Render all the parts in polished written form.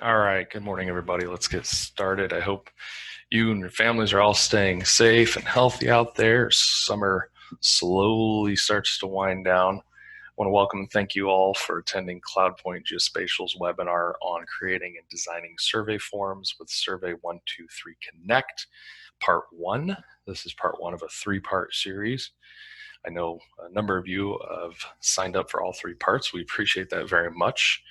All right, good morning, everybody. Let's get started. I hope you and your families are all staying safe and healthy out there. Summer slowly starts to wind down. I want to welcome and thank you all for attending Cloudpoint Geospatial's webinar on creating and designing survey forms with Survey123 Connect, Part 1. This is Part 1 of a three-part series. I know a number of you have signed up for all three parts. We appreciate that very much.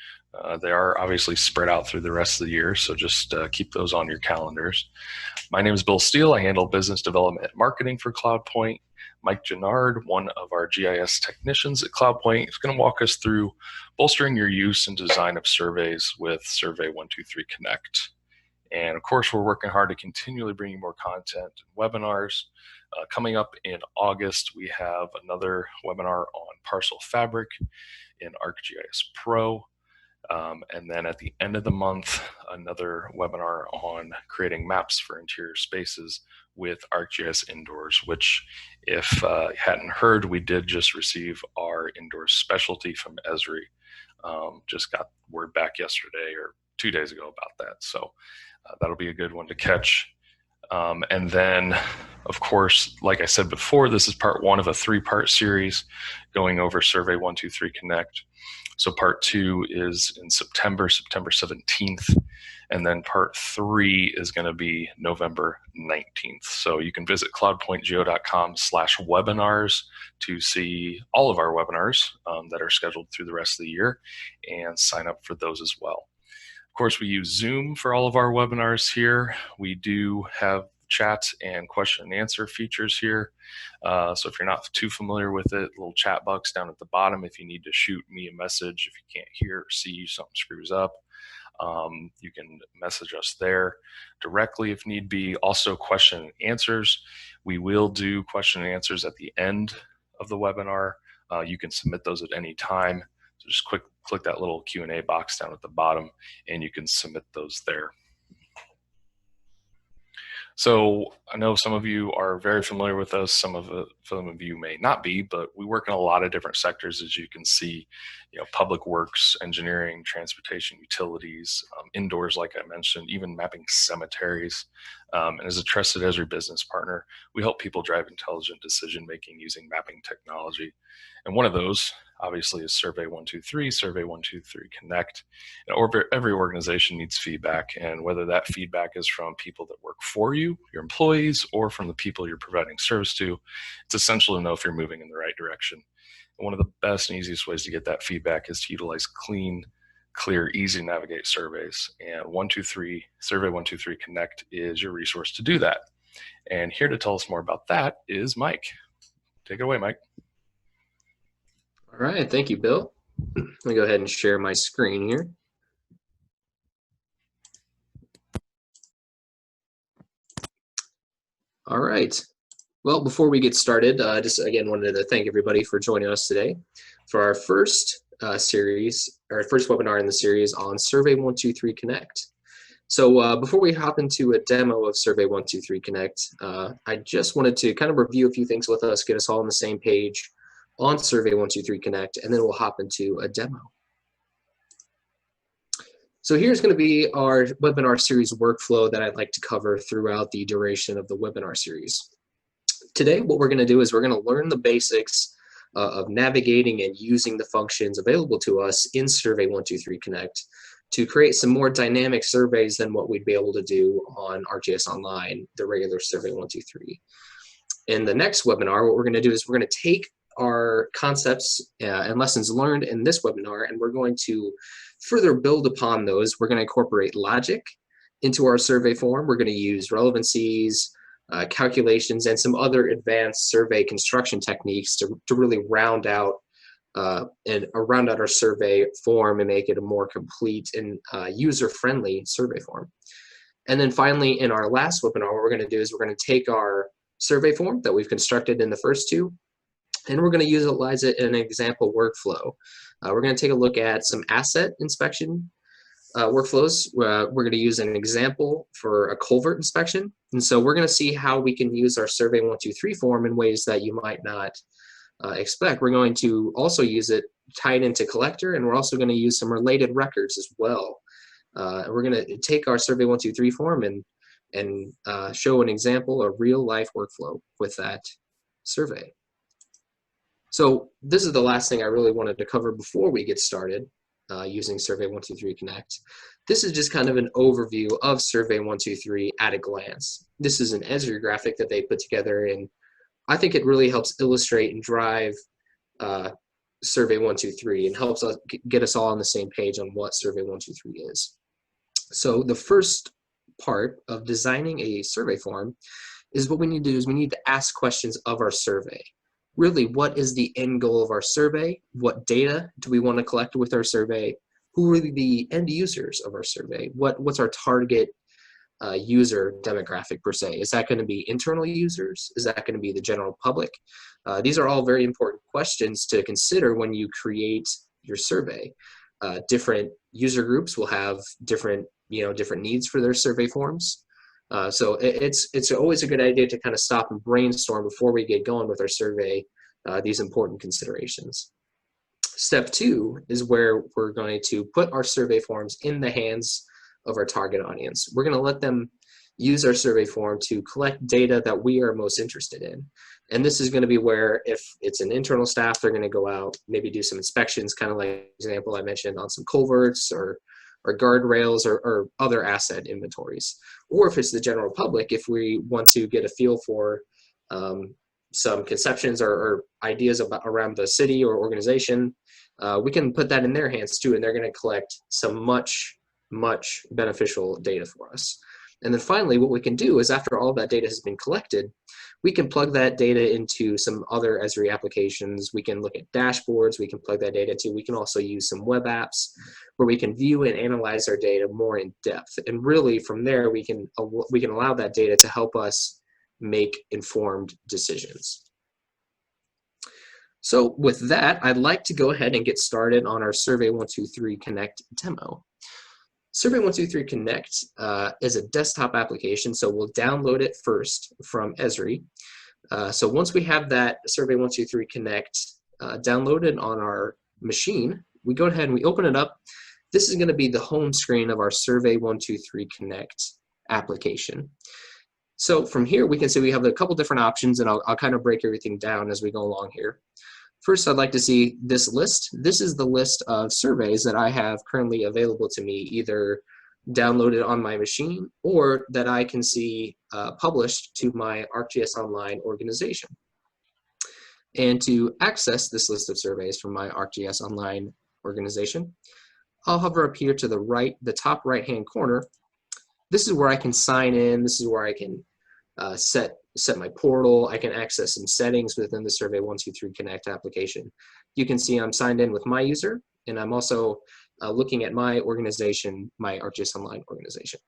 They are obviously spread out through the rest of the year, so just keep those on your calendars. My name is Bill Steele. I handle business development and marketing for Cloudpoint. Mike Gennard, one of our GIS technicians at Cloudpoint, is going to walk us through bolstering your use and design of surveys with Survey123 Connect. And of course, we're working hard to continually bring you more content and webinars. Coming up in August, we have another webinar on Parcel Fabric in ArcGIS Pro. And then at the end of the month, another webinar on creating maps for interior spaces with ArcGIS Indoors, which if you hadn't heard, we did just receive our indoors specialty from Esri. Just got word back yesterday or 2 days ago about that. So that'll be a good one to catch. And then, of course, like I said before, this is part one of a three-part series going over Survey123 Connect. So part 2 is in September 17th, and then part 3 is going to be November 19th. So you can visit cloudpointgeo.com/webinars to see all of our webinars that are scheduled through the rest of the year and sign up for those as well. Of course, we use Zoom for all of our webinars here. We do have chat and question and answer features here. So if you're not too familiar with it, little chat box down at the bottom if you need to shoot me a message. If you can't hear or see, something screws up, you can message us there directly if need be. Also, question and answers. We will do question and answers at the end of the webinar. You can submit those at any time. So just click that little Q&A box down at the bottom and you can submit those there. So I know some of you are very familiar with us, some of you may not be, but we work in a lot of different sectors, as you can see, public works, engineering, transportation, utilities, indoors, like I mentioned, even mapping cemeteries. And as a trusted Esri business partner, we help people drive intelligent decision-making using mapping technology. And one of those, obviously, is Survey123, Survey123 Connect. And every organization needs feedback, and whether that feedback is from people that work for you, your employees, or from the people you're providing service to, it's essential to know if you're moving in the right direction. And one of the best and easiest ways to get that feedback is to utilize clean, clear, easy to navigate surveys. And Survey123 Connect is your resource to do that. And here to tell us more about that is Mike. Take it away, Mike. All right, thank you, Bill. Let me go ahead and share my screen here. All right. Well, before we get started, just again wanted to thank everybody for joining us today for our first series, or first webinar in the series on Survey123 Connect. So before we hop into a demo of Survey123 Connect, I just wanted to kind of review a few things with us, get us all on the same page on Survey123 Connect, and then we'll hop into a demo. So here's going to be our webinar series workflow that I'd like to cover throughout the duration of the webinar series. Today, what we're going to do is we're going to learn the basics of navigating and using the functions available to us in Survey123 Connect to create some more dynamic surveys than what we'd be able to do on ArcGIS Online, the regular Survey123. In the next webinar, what we're going to do is we're going to take our concepts and lessons learned in this webinar, and we're going to further build upon those. We're going to incorporate logic into our survey form. We're going to use relevancies, calculations, and some other advanced survey construction techniques to really round out our survey form and make it a more complete and user-friendly survey form. And then finally, in our last webinar, what we're going to do is we're going to take our survey form that we've constructed in the first two, and we're going to utilize it in an example workflow. We're going to take a look at some asset inspection workflows. We're going to use an example for a culvert inspection. And so we're going to see how we can use our Survey123 form in ways that you might not expect. We're going to also use it tied into collector, and we're also going to use some related records as well. We're going to take our Survey123 form and show an example, a real life workflow with that survey. So this is the last thing I really wanted to cover before we get started using Survey123 Connect. This is just kind of an overview of Survey123 at a glance. This is an Esri graphic that they put together, and I think it really helps illustrate and drive Survey123 and helps us get us all on the same page on what Survey123 is. So the first part of designing a survey form is what we need to do is we need to ask questions of our survey. Really, what is the end goal of our survey? What data do we want to collect with our survey? Who are the end users of our survey? What's our target user demographic per se? Is that going to be internal users? Is that going to be the general public? These are all very important questions to consider when you create your survey. Different user groups will have different needs for their survey forms. So it's always a good idea to kind of stop and brainstorm before we get going with our survey, these important considerations. Step 2 is where we're going to put our survey forms in the hands of our target audience. We're going to let them use our survey form to collect data that we are most interested in. And this is going to be where, if it's an internal staff, they're going to go out, maybe do some inspections, kind of like the example I mentioned on some culverts or guardrails or other asset inventories. Or if it's the general public, if we want to get a feel for some conceptions or ideas around the city or organization, we can put that in their hands too, and they're going to collect some much beneficial data for us. And then finally, what we can do is, after all that data has been collected, we can plug that data into some other Esri applications. We can look at dashboards, we can plug that data to. We can also use some web apps where we can view and analyze our data more in depth. And really, from there, we can allow that data to help us make informed decisions. So with that, I'd like to go ahead and get started on our Survey123 Connect demo. Survey123 Connect is a desktop application, so we'll download it first from Esri. So once we have that Survey123 Connect downloaded on our machine, we go ahead and we open it up. This is going to be the home screen of our Survey123 Connect application. So from here, we can see we have a couple different options, and I'll kind of break everything down as we go along here. First, I'd like to see this list. This is the list of surveys that I have currently available to me, either downloaded on my machine or that I can see published to my ArcGIS Online organization. And to access this list of surveys from my ArcGIS Online organization, I'll hover up here to the right, the top right-hand corner. This is where I can sign in. This is where I can set my portal. I can access some settings within the Survey123 Connect application. You can see I'm signed in with my user, and I'm also looking at my organization, my ArcGIS Online organization.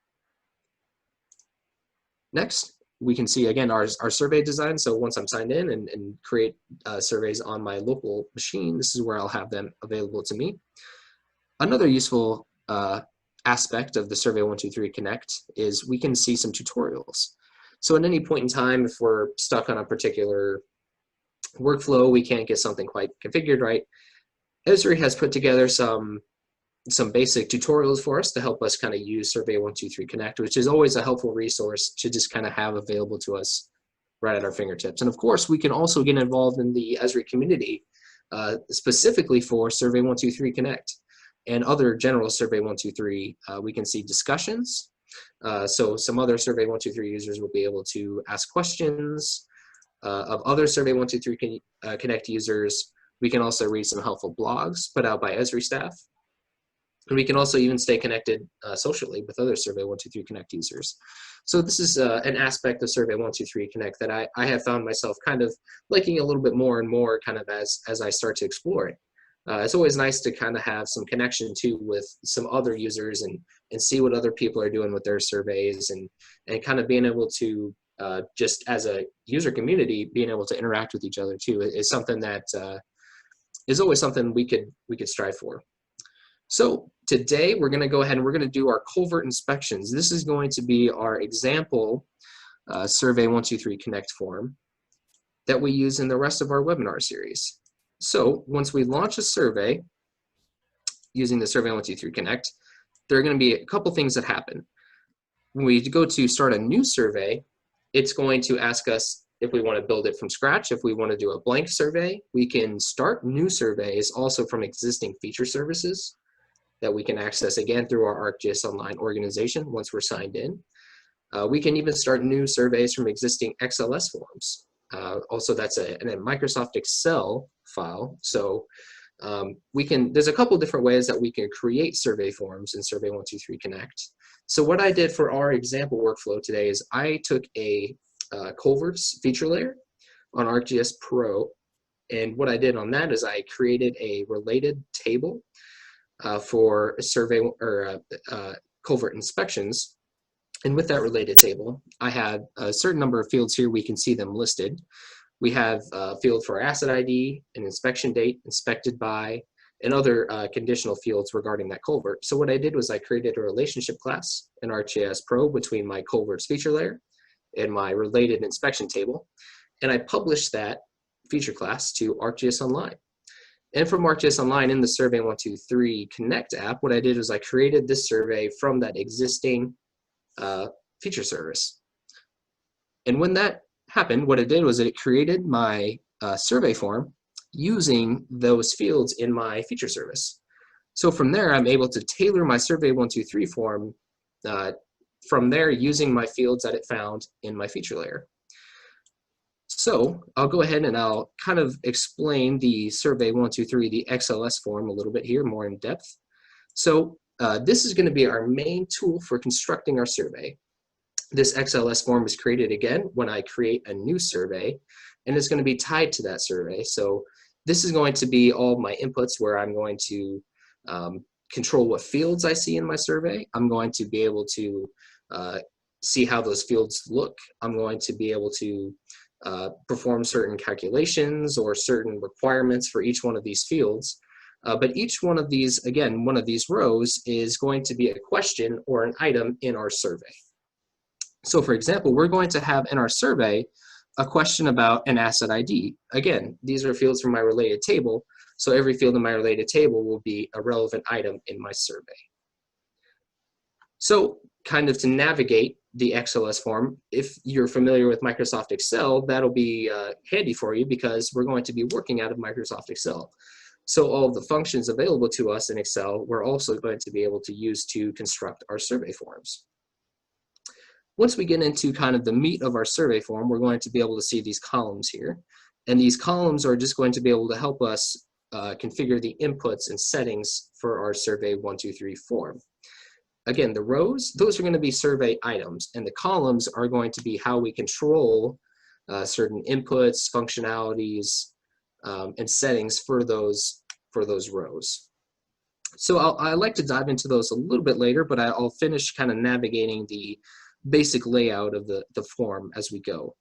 Next, we can see again our survey design. So once I'm signed in and create surveys on my local machine, this is where I'll have them available to me. Another useful aspect of the Survey123 Connect is we can see some tutorials. So at any point in time, if we're stuck on a particular workflow, we can't get something quite configured right, Esri has put together some basic tutorials for us to help us kind of use Survey123 Connect, which is always a helpful resource to just kind of have available to us right at our fingertips. And of course, we can also get involved in the Esri community, specifically for Survey123 Connect and other general Survey123. We can see discussions. So some other Survey123 users will be able to ask questions of other Survey123 Connect users. We can also read some helpful blogs put out by Esri staff. And we can also even stay connected socially with other Survey123 Connect users. So this is an aspect of Survey123 Connect that I have found myself kind of liking a little bit more and more kind of as I start to explore it. It's always nice to kind of have some connection too with some other users and see what other people are doing with their surveys and kind of being able to just as a user community, being able to interact with each other too is something that is always something we could strive for. So today we're going to go ahead and we're going to do our culvert inspections. This is going to be our example Survey123 Connect form that we use in the rest of our webinar series. So once we launch a survey using the Survey123 Connect, there are going to be a couple things that happen. When we go to start a new survey, it's going to ask us if we want to build it from scratch. If we want to do a blank survey, we can start new surveys also from existing feature services that we can access again through our ArcGIS Online organization once we're signed in. We can even start new surveys from existing XLS forms. Also, that's a Microsoft Excel file. So there's a couple different ways that we can create survey forms in Survey123 Connect. So what I did for our example workflow today is I took a culverts feature layer on ArcGIS Pro, and what I did on that is I created a related table for survey or culvert inspections. And with that related table, I had a certain number of fields here. We can see them listed. We have a field for asset ID, an inspection date, inspected by, and other conditional fields regarding that culvert. So what I did was I created a relationship class in ArcGIS Pro between my culverts feature layer and my related inspection table. And I published that feature class to ArcGIS Online. And from ArcGIS Online in the Survey123 Connect app, what I did was I created this survey from that existing feature service. And when that happened, what it did was it created my survey form using those fields in my feature service. So from there, I'm able to tailor my Survey123 form from there using my fields that it found in my feature layer. So I'll go ahead and I'll kind of explain the Survey123, the XLS form a little bit here, more in depth. So this is going to be our main tool for constructing our survey. This XLS form is created again when I create a new survey, and it's going to be tied to that survey. So this is going to be all my inputs where I'm going to control what fields I see in my survey. I'm going to be able to see how those fields look. I'm going to be able to perform certain calculations or certain requirements for each one of these fields. But each one of these, again, one of these rows is going to be a question or an item in our survey. So for example, we're going to have in our survey a question about an asset ID. Again, these are fields from my related table, so every field in my related table will be a relevant item in my survey. So kind of to navigate the XLS form, if you're familiar with Microsoft Excel, that'll be handy for you because we're going to be working out of Microsoft Excel. So all of the functions available to us in Excel, we're also going to be able to use to construct our survey forms. Once we get into kind of the meat of our survey form, we're going to be able to see these columns here. And these columns are just going to be able to help us configure the inputs and settings for our Survey123 form. Again, the rows, those are going to be survey items, and the columns are going to be how we control certain inputs, functionalities, and settings for those rows. So I like to dive into those a little bit later, but I'll finish kind of navigating the basic layout of the form as we go.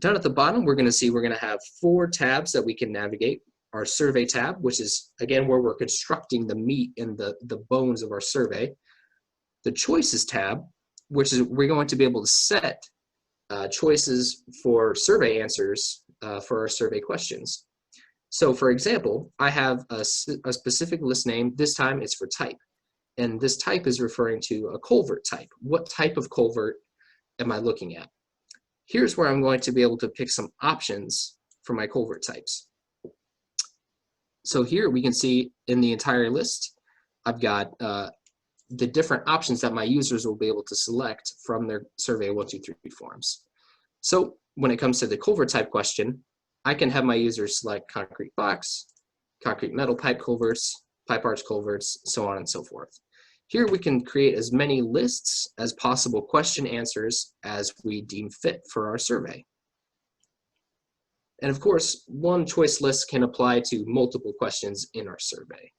Down at the bottom, we're going to have 4 tabs that we can navigate. Our survey tab, which is again where we're constructing the meat and the bones of our survey. The choices tab, which is we're going to be able to set choices for survey answers for our survey questions. So for example, I have a specific list name. This time it's for type. And this type is referring to a culvert type. What type of culvert am I looking at? Here's where I'm going to be able to pick some options for my culvert types. So here we can see in the entire list, I've got the different options that my users will be able to select from their Survey123 forms. So when it comes to the culvert type question, I can have my users select concrete box, concrete metal pipe culverts, pipe arch culverts, so on and so forth. Here we can create as many lists as possible question answers as we deem fit for our survey. And of course, one choice list can apply to multiple questions in our survey.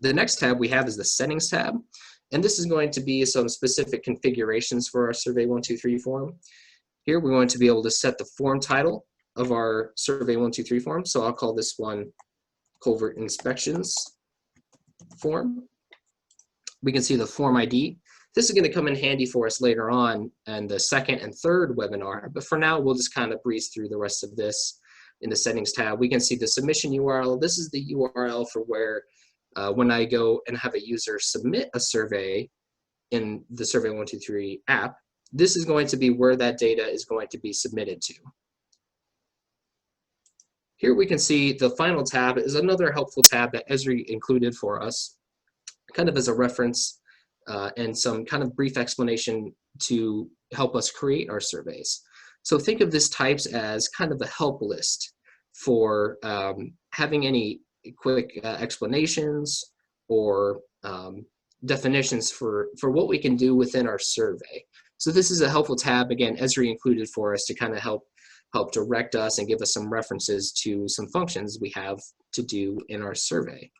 The next tab we have is the settings tab. And this is going to be some specific configurations for our Survey123 form. Here we're going to be able to set the form title of our Survey123 form. So I'll call this one Culvert Inspections form. We can see the form ID. This is going to come in handy for us later on in the second and third webinar, but for now we'll just kind of breeze through the rest of this in the settings tab. We can see the submission URL. This is the URL for where when I go and have a user submit a survey in the Survey123 app, this is going to be where that data is going to be submitted to. Here we can see the final tab is another helpful tab that Esri included for us, kind of as a reference and some kind of brief explanation to help us create our surveys. So think of this types as kind of a help list for having any quick explanations or definitions for what we can do within our survey. So this is a helpful tab, again, Esri included for us to kind of help direct us and give us some references to some functions we have to do in our survey.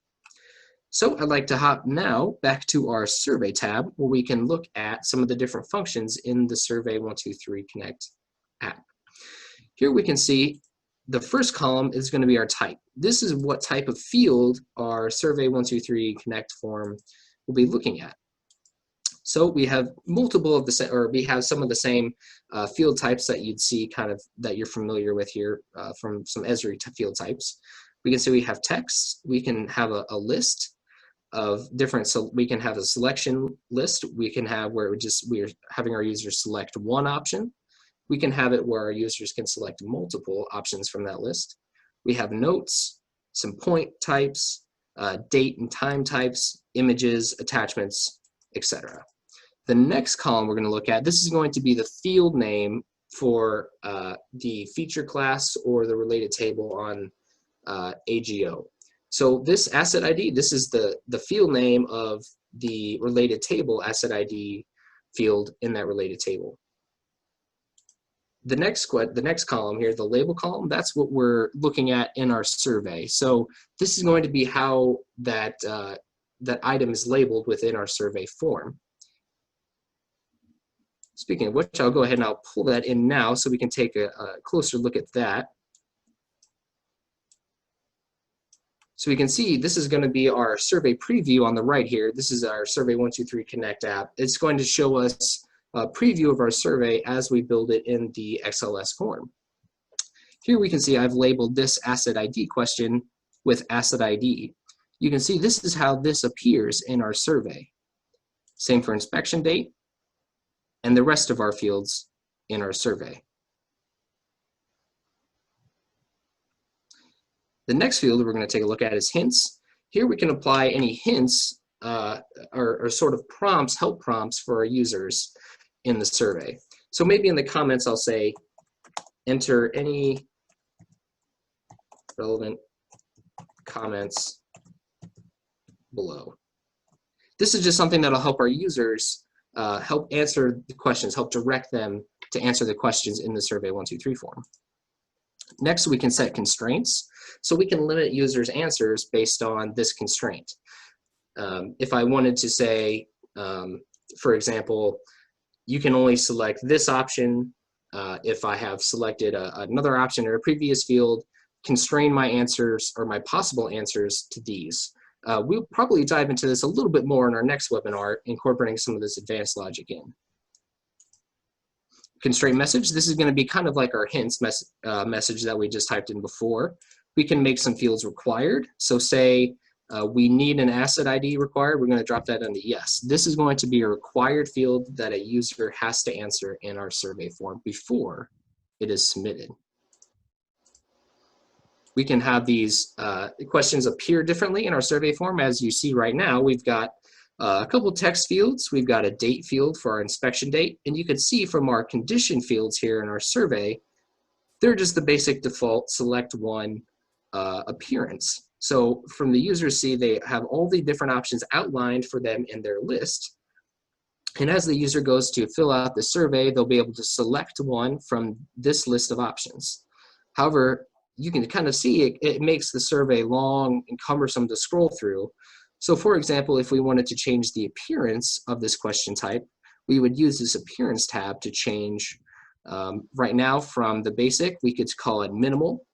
So I'd like to hop now back to our survey tab where we can look at some of the different functions in the Survey123 Connect app. Here we can see the first column is going to be our type. This is what type of field our Survey123 Connect form will be looking at. So we have multiple of the same, or we have some of the same field types that you'd see kind of that you're familiar with here from some Esri field types. We can see we have text. We can have a list of different, so we can have a selection list. We can have where we're having our users select one option. We can have it where our users can select multiple options from that list. We have notes, some point types, date and time types, images, attachments, etc. The next column we're going to look at, this is going to be the field name for the feature class or the related table on AGO. So this asset ID, this is the field name of the related table asset ID field in that related table. The next column here, the label column, that's what we're looking at in our survey. So this is going to be how that item is labeled within our survey form. Speaking of which, I'll go ahead and I'll pull that in now so we can take a closer look at that. So we can see this is going to be our survey preview on the right here. This is our Survey123 Connect app. It's going to show us a preview of our survey as we build it in the XLS form. Here we can see I've labeled this asset ID question with asset ID. You can see this is how this appears in our survey. Same for inspection date and the rest of our fields in our survey. The next field we're going to take a look at is hints. Here we can apply any hints or sort of prompts, help prompts for our users in the survey. So maybe in the comments I'll say, enter any relevant comments below. This is just something that'll help our users help answer the questions, help direct them to answer the questions in the Survey123 form. Next, we can set constraints. So we can limit users' answers based on this constraint. If I wanted to say, for example, you can only select this option if I have selected another option in a previous field, constrain my answers or my possible answers to these. We'll probably dive into this a little bit more in our next webinar, incorporating some of this advanced logic in. Constraint message, this is going to be kind of like our hints message that we just typed in before. We can make some fields required. So say we need an asset ID required, we're going to drop that into yes. This is going to be a required field that a user has to answer in our survey form before it is submitted. We can have these questions appear differently in our survey form. As you see right now, we've got a couple text fields. We've got a date field for our inspection date. And you can see from our condition fields here in our survey, they're just the basic default select one appearance. So from the users see, they have all the different options outlined for them in their list. And as the user goes to fill out the survey, they'll be able to select one from this list of options. However, you can kind of see it makes the survey long and cumbersome to scroll through. So for example, if we wanted to change the appearance of this question type, we would use this appearance tab to change. Right now from the basic, we could call it minimal.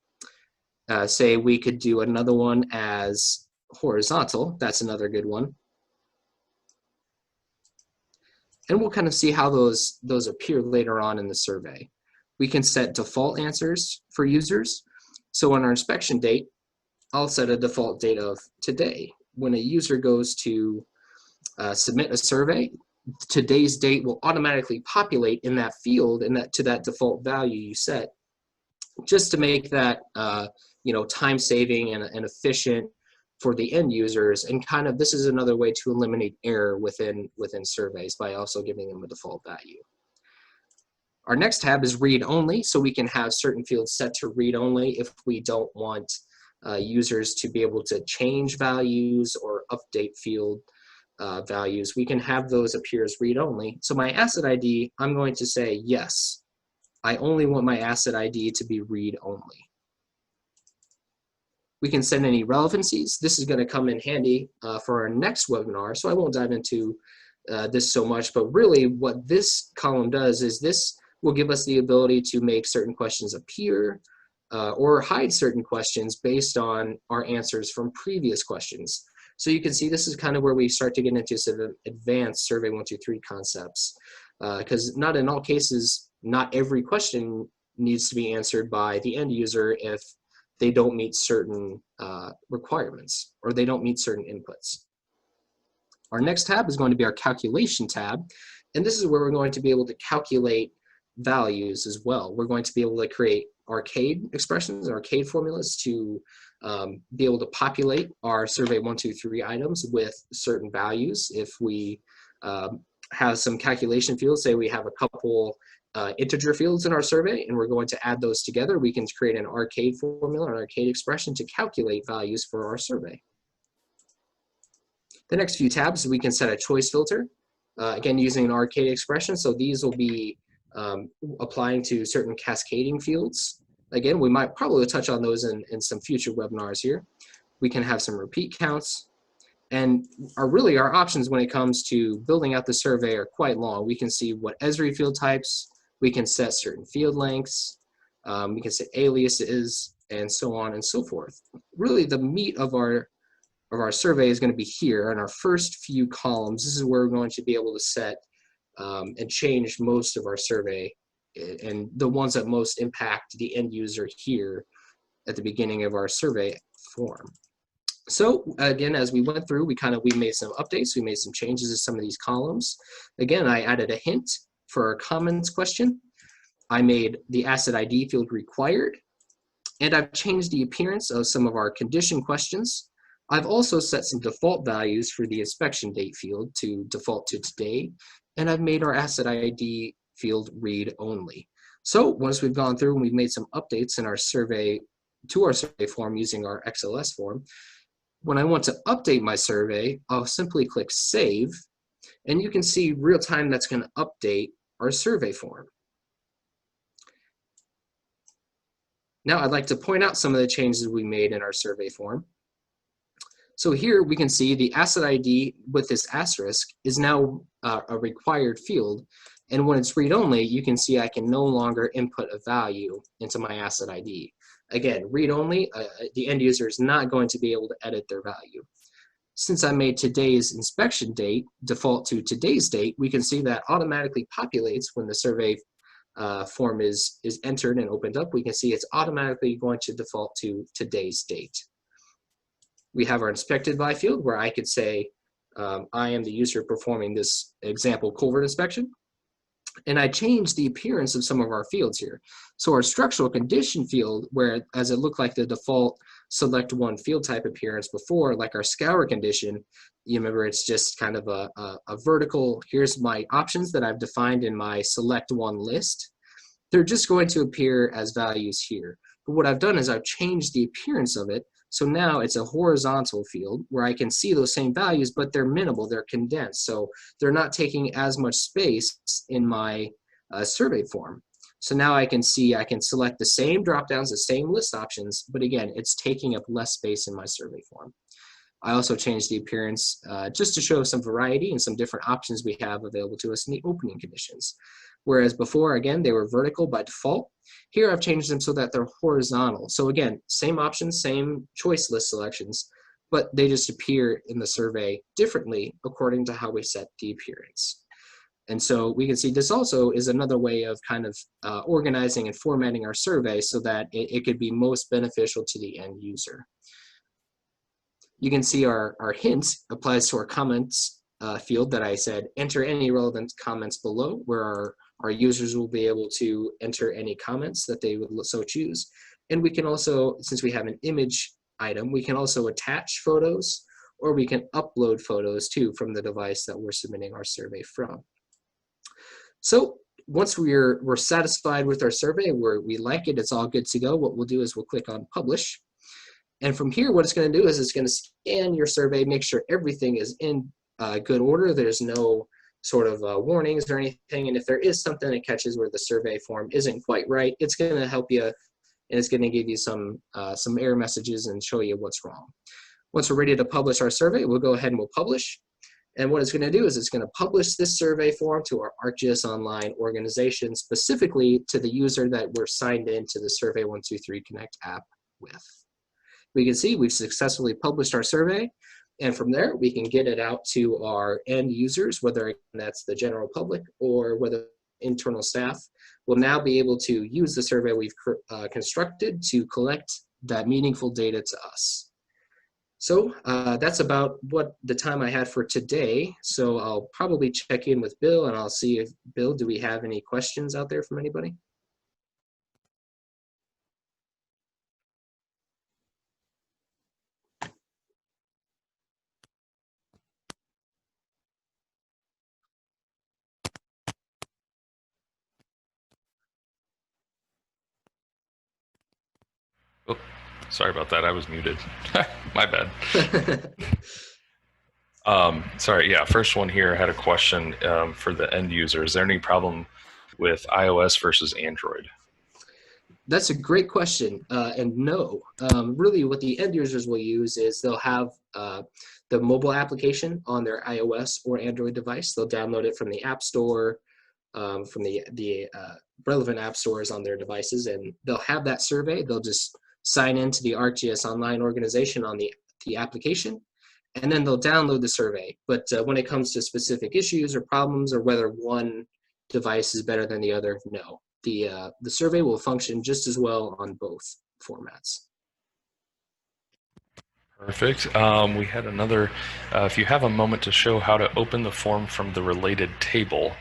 Say we could do another one as horizontal. That's another good one. And we'll kind of see how those appear later on in the survey. We can set default answers for users. So on our inspection date, I'll set a default date of today. when a user goes to submit a survey, today's date will automatically populate in that field and to that default value you set, just to make that time saving and efficient for the end users. And kind of this is another way to eliminate error within surveys by also giving them a default value. Our next tab is read only, so we can have certain fields set to read only if we don't want users to be able to change values or update field values. We can have those appear as read only. So my asset ID, I'm going to say yes. I only want my asset ID to be read only. We can send any relevancies. This is going to come in handy for our next webinar, so I won't dive into this so much, but really what this column does is this will give us the ability to make certain questions appear or hide certain questions based on our answers from previous questions. So you can see this is kind of where we start to get into some advanced Survey123 concepts, because not in all cases, not every question needs to be answered by the end user if they don't meet certain requirements or they don't meet certain inputs. Our next tab is going to be our calculation tab, and this is where we're going to be able to calculate values as well. We're going to be able to create arcade expressions, arcade formulas to be able to populate our Survey123 items with certain values. If we have some calculation fields, say we have a couple integer fields in our survey and we're going to add those together, we can create an arcade formula, an arcade expression to calculate values for our survey. The next few tabs, we can set a choice filter, again using an arcade expression. So these will be applying to certain cascading fields. Again, we might probably touch on those in some future webinars here. We can have some repeat counts, and our options when it comes to building out the survey are quite long. We can see what Esri field types, we can set certain field lengths, we can set aliases, and so on and so forth. Really, the meat of our survey is going to be here in our first few columns. This is where we're going to be able to set and change most of our survey, and the ones that most impact the end user here at the beginning of our survey form. So again, as we went through, we made some updates, we made some changes to some of these columns. Again, I added a hint for our comments question. I made the asset ID field required, and I've changed the appearance of some of our condition questions. I've also set some default values for the inspection date field to default to today, and I've made our asset ID field read only. So once we've gone through and we've made some updates in our survey to our survey form using our XLS form, when I want to update my survey, I'll simply click Save, and you can see real time that's going to update our survey form. Now I'd like to point out some of the changes we made in our survey form. So here we can see the asset ID with this asterisk is now a required field, and when it's read-only, you can see I can no longer input a value into my asset ID. Again, read-only, the end user is not going to be able to edit their value. Since I made today's inspection date default to today's date, we can see that automatically populates when the survey form is entered and opened up. We can see it's automatically going to default to today's date. We have our inspected by field where I could say I am the user performing this example culvert inspection. And I changed the appearance of some of our fields here. So our structural condition field, where as it looked like the default select one field type appearance before, like our scour condition, you remember it's just kind of a vertical, here's my options that I've defined in my select one list. They're just going to appear as values here. But what I've done is I've changed the appearance of it. So now it's a horizontal field where I can see those same values, but they're minimal, they're condensed. So they're not taking as much space in my survey form. So now I can see, I can select the same dropdowns, the same list options, but again, it's taking up less space in my survey form. I also changed the appearance just to show some variety and some different options we have available to us in the opening conditions. Whereas before, again, they were vertical by default. Here I've changed them so that they're horizontal. So again, same options, same choice list selections, but they just appear in the survey differently according to how we set the appearance. And so we can see this also is another way of kind of organizing and formatting our survey so that it could be most beneficial to the end user. You can see our hint applies to our comments field that I said, enter any relevant comments below, where our users will be able to enter any comments that they would so choose. And we can also, since we have an image item, we can also attach photos, or we can upload photos too from the device that we're submitting our survey from. So once we're satisfied with our survey, we like it, it's all good to go, what we'll do is we'll click on publish. And from here, what it's going to do is it's going to scan your survey, make sure everything is in good order. There's no sort of warnings or anything. And if there is something that catches where the survey form isn't quite right, it's going to help you, and it's going to give you some error messages and show you what's wrong. Once we're ready to publish our survey, we'll go ahead and we'll publish. And what it's going to do is it's going to publish this survey form to our ArcGIS Online organization, specifically to the user that we're signed into the Survey123 Connect app with. We can see we've successfully published our survey, and from there we can get it out to our end users, whether that's the general public or whether internal staff will now be able to use the survey we've constructed to collect that meaningful data to us. So that's about what the time I had for today. So I'll probably check in with Bill, and I'll see if, Bill, do we have any questions out there from anybody? Oh, sorry about that. I was muted. My bad. Sorry. Yeah. First one here. I had a question for the end user. Is there any problem with iOS versus Android? That's a great question, and no. Really what the end users will use is they'll have the mobile application on their iOS or Android device. They'll download it from the App Store, from the relevant app stores on their devices, and they'll have that survey. They'll just sign into the ArcGIS Online organization on the application, and then they'll download the survey. But when it comes to specific issues or problems, or whether one device is better than the other, no. The survey will function just as well on both formats. Perfect. We had another, if you have a moment to show how to open the form from the related table.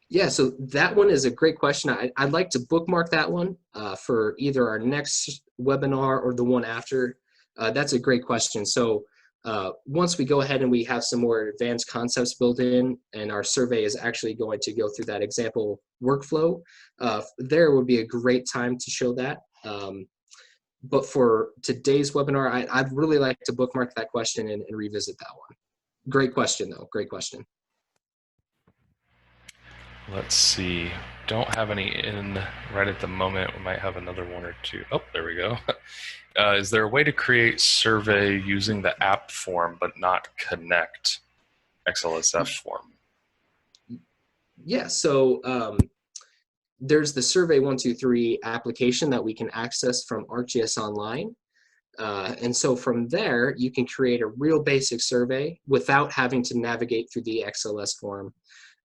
Yeah, so that one is a great question. I'd like to bookmark that one for either our next webinar or the one after. That's a great question. So once we go ahead and we have some more advanced concepts built in, and our survey is actually going to go through that example workflow, there would be a great time to show that. But for today's webinar, I'd really like to bookmark that question and revisit that one. Great question, though. Great question. Let's see. Don't have any in right at the moment. We might have another one or two. Oh, there we go. Is there a way to create survey using the app form but not connect XLSF form? Yeah, so there's the Survey123 application that we can access from ArcGIS Online. And so from there, you can create a real basic survey without having to navigate through the XLS form.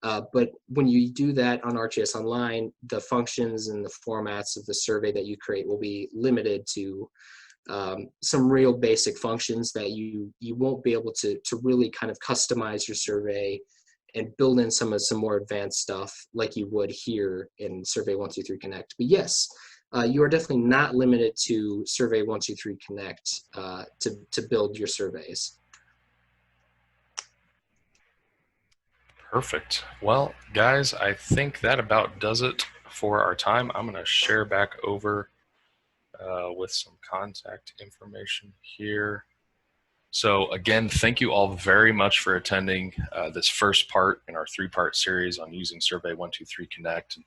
But when you do that on ArcGIS Online, the functions and the formats of the survey that you create will be limited to some real basic functions that you won't be able to really kind of customize your survey and build in some more advanced stuff like you would here in Survey123 Connect. But yes, you are definitely not limited to Survey123 Connect to build your surveys. Perfect. Well, guys, I think that about does it for our time. I'm going to share back over with some contact information here. So again, thank you all very much for attending this first part in our three-part series on using Survey123 Connect and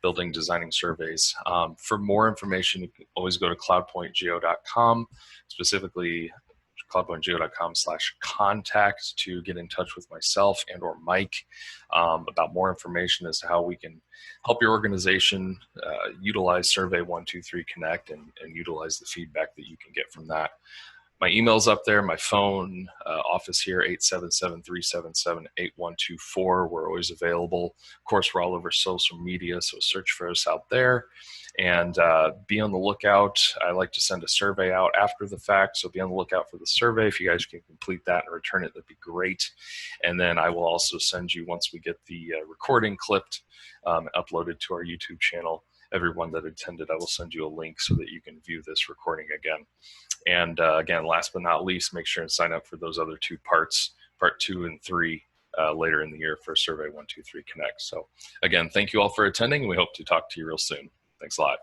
building, designing surveys. For more information, you can always go to cloudpointgeo.com, specifically cloudpointgeo.com/contact to get in touch with myself and or Mike about more information as to how we can help your organization utilize Survey123 Connect and utilize the feedback that you can get from that. My email's up there, my phone, office here, 877-377-8124. We're always available. Of course, we're all over social media, so search for us out there. And be on the lookout. I like to send a survey out after the fact, so be on the lookout for the survey. If you guys can complete that and return it, that'd be great. And then I will also send you, once we get the recording clipped, uploaded to our YouTube channel, everyone that attended, I will send you a link so that you can view this recording again. And again, last but not least, make sure and sign up for those other two parts, part 2 and 3, later in the year for Survey123 Connect. So again, thank you all for attending, and we hope to talk to you real soon. Thanks a lot.